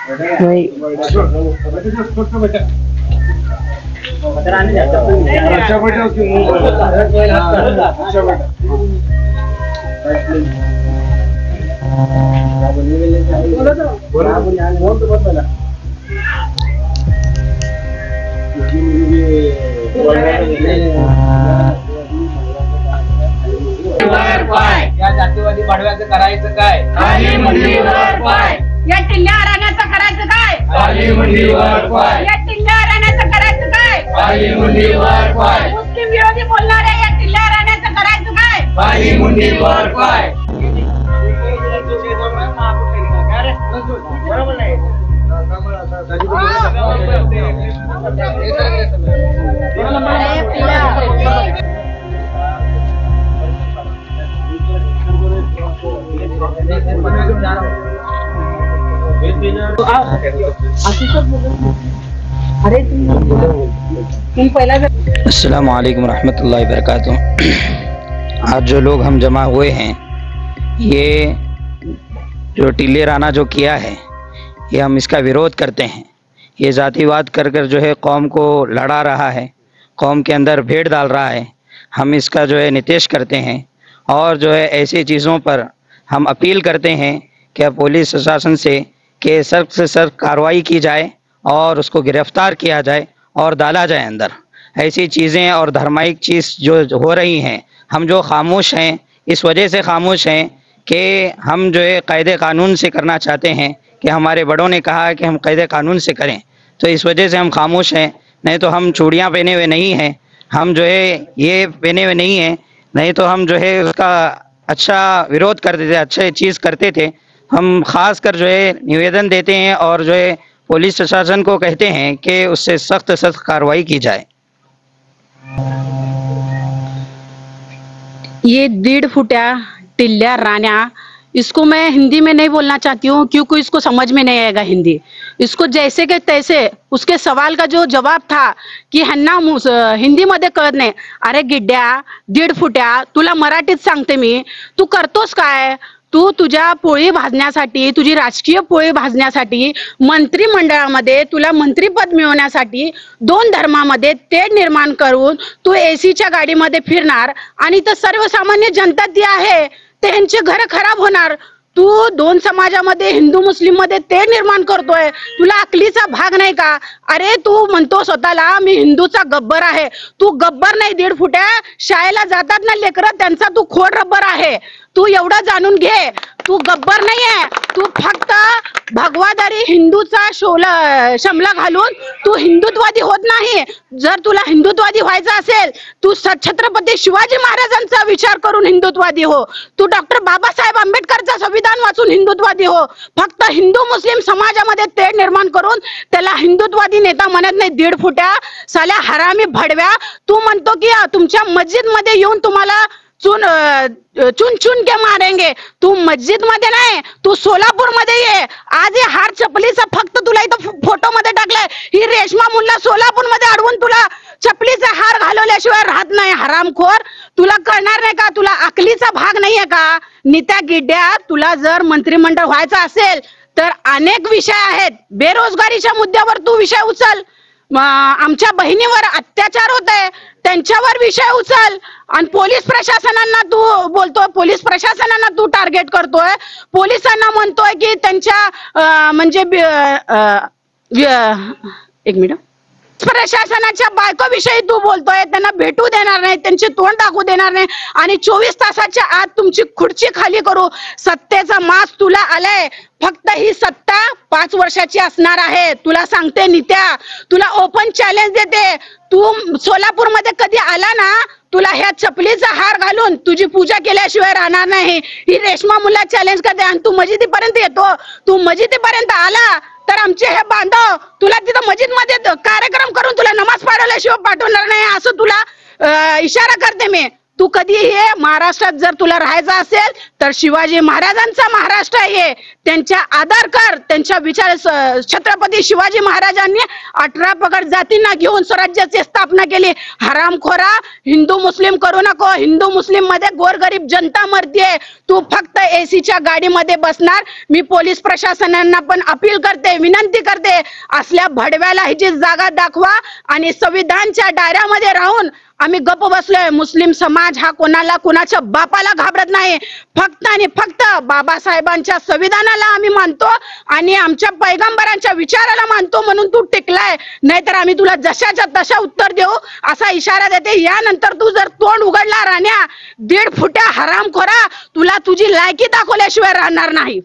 या जातीवादी पाडव्याचं करायचं काय? खाली मुंडीवर पाय. या टिल्ल्या राण्याचं करायचं काय? खाली मुंडीवर पाय. या टिल्ल्या राण्याचं करायचं काय? खाली मुंडीवर पाय. मुस्लिम विरोधी बोलणाऱ्या या टिल्ल्या राण्याचं करायचं काय? खाली मुंडीवर पाय. अस्सलाम वालेकुम रहमतुल्लाहि व बरकातुहू। आज जो लोग हम जमा हुए हैं, ये जो टिल्ले राना जो किया है, ये हम इसका विरोध करते हैं। ये जातिवाद कर कर जो है कौम को लड़ा रहा है, कौम के अंदर भेड़ डाल रहा है। हम इसका जो है निषेध करते हैं और जो है ऐसी चीज़ों पर हम अपील करते हैं कि पुलिस प्रशासन से कि सख्त से सख्त कार्रवाई की जाए और उसको गिरफ्तार किया जाए और डाला जाए अंदर। ऐसी चीज़ें और धार्मिक चीज़ जो हो रही हैं, हम जो खामोश हैं इस वजह से खामोश हैं कि हम जो है कायदे कानून से करना चाहते हैं कि हमारे बड़ों ने कहा है कि हम कायदे कानून से करें, तो इस वजह से हम खामोश हैं। नहीं तो हम चूड़ियाँ पहने हुए नहीं हैं, हम जो है ये पहने हुए नहीं हैं, नहीं तो हम जो है उसका अच्छा विरोध करते थे, अच्छे चीज़ करते थे। हम खास कर जो है निवेदन देते हैं और जो है पुलिस प्रशासन को कहते हैं कि उससे सख्त सख्त कार्रवाई की जाए। ये 1.5 फुटिया टिल्ल्या राण्या, इसको मैं हिंदी में नहीं बोलना चाहती हूँ क्योंकि इसको समझ में नहीं आएगा हिंदी। इसको जैसे के तैसे उसके सवाल का जो जवाब था की ह्यांना हिंदी मध्ये कळत नाही। अरे गिड्ड्या 1.5 फुट्या, तुला मराठीत सांगते मी, तू करतोस काय? तू तुझ्या पोळी भाजण्यासाठी, तुझी राजकीय पोळी भाजण्यासाठी, मंत्रिमंडळामध्ये तुला मंत्रीपद मिळवण्यासाठी 2 धर्मामध्ये तेढ निर्माण करून तू एसीच्या गाडीमध्ये फिरणार आणि तर सर्वसामान्य जनता ती आहे त्यांचे घर खराब होणार। तू 2 समाजामध्ये हिंदू मुस्लिम मध्ये तेढ निर्माण करतोय, तुला अकलीचा भाग नाही का? अरे तू म्हणतो स्वतःला मी हिंदूचा गब्बर आहे, तू गब्बर नाही 1.5 फुट्या। शाळेला जातात ना लेकरं, त्यांचा तू खोड रब्बर आहे। तू एवढं जाणून घे, तू गब्बर नाहीये, तू फक्त भगवादारी हिंदूचा शमला घालून तू हिंदुत्ववादी होत नाही। जर तुला हिंदुत्ववादी व्हायचं असेल, तू छत्रपती शिवाजी महाराजांचा विचार करून हिंदुत्ववादी हो, तू डॉक्टर बाबासाहेब आंबेडकरचा संविधान वाचून हिंदुत्ववादी हो। फक्त हिंदू मुस्लिम समाजामध्ये तेढ निर्माण करून त्याला हिंदुत्ववादी नेता म्हणत नाही 1.5 फुट्या। साल्या हरामी भडव्या, तू म्हणतो की तुमच्या मस्जिद मध्ये येऊन तुम्हाला चुन चुन के मारेंगे। तू मस्जिद मध्ये नाही, तू सोलापूर मध्ये ये। आज हे हार चपलीचा फक्त तुला इथं फोटो मध्ये टाकलाय, ही रेशमा मुल्ला सोलापूर मध्ये अडवून तुला चपलीचा हार घालवल्याशिवाय राहत नाही। हरामखोर, तुला कळणार नाही का? तुला अकलीचा भाग नाहीये का? नित्या गिड्ड्या, तुला जर मंत्रिमंडळ व्हायचं असेल तर अनेक विषय आहेत। बेरोजगारीच्या मुद्द्यावर तू विषय उचल, आमच्या बहिणीवर अत्याचार होतोय त्यांच्यावर विषय उचल, आणि पोलीस प्रशासनांना तू बोलतोय, पोलीस प्रशासनांना तू टार्गेट करतोय, पोलिसांना म्हणतोय की त्यांच्या म्हणजे एक मिनिट, प्रशासनाच्या बायकोविषयी तू बोलतोय, त्यांना भेटू देणार नाही, त्यांचे तोंड दाखवू देणार नाही, आणि 24 तासाच्या आत तुमची खुर्ची खाली करू। सत्तेचा मास तुला आलाय, फक्त ही सत्ता 5 वर्षाची असणार आहे। तुला सांगते नित्या, तुला ओपन चॅलेंज देते, तू सोलापूर मध्ये कधी आला ना, तुला ह्या चपलीचा हार घालून तुझी पूजा केल्याशिवाय राहणार नाही। ही रेशमा मुल्ला चॅलेंज करते आणि तू मस्जिदीपर्यंत येतो। तू मस्जिदीपर्यंत आला तर आमचे हे बांधव तुला तिथं मस्जिद मध्ये कार्यक्रम करून तुला नमाज पढवल्याशिवाय पाठवणार नाही, असं तुला इशारा करते मी। तू कधी हे महाराष्ट्रात जर तुला राहायचं असेल तर शिवाजी महाराजांचा महाराष्ट्र आहे, त्यांच्या आदर कर, त्यांच्या विचार. छत्रपती शिवाजी महाराजांनी 18 पगड जातींना घेऊन स्वराज्याची स्थापना केली. हरामखोरा, हिंदू मुस्लिम करू नको. हिंदू मुस्लिम मध्ये गोरगरीब जनता मरते. तू फक्त एसीच्या गाडीमध्ये बसणार. मी पोलीस प्रशासनाला पण अपील करते, विनंती करते, असल्या भडव्याला ह्याची जागा दाखवा. आणि संविधानच्या दायऱ्यामध्ये राहून आम्ही गप्प बसलोय. मुस्लिम समाज हा कोणाला, कुणाच्या बापाला घाबरत नाही. फक्त आणि फक्त बाबासाहेबांच्या संविधानाला आम्ही मानतो आणि आमच्या पैगंबरांच्या विचाराला मानतो, म्हणून तू टिकलाय. नाहीतर आम्ही तुला जशाच्या तशा उत्तर देऊ असा इशारा देते. यानंतर तू जर तोंड उघडला राण्या, 1.5 फुट्या हरामखोरा, तुला तुझी लायकी दाखवल्याशिवाय राहणार नाही.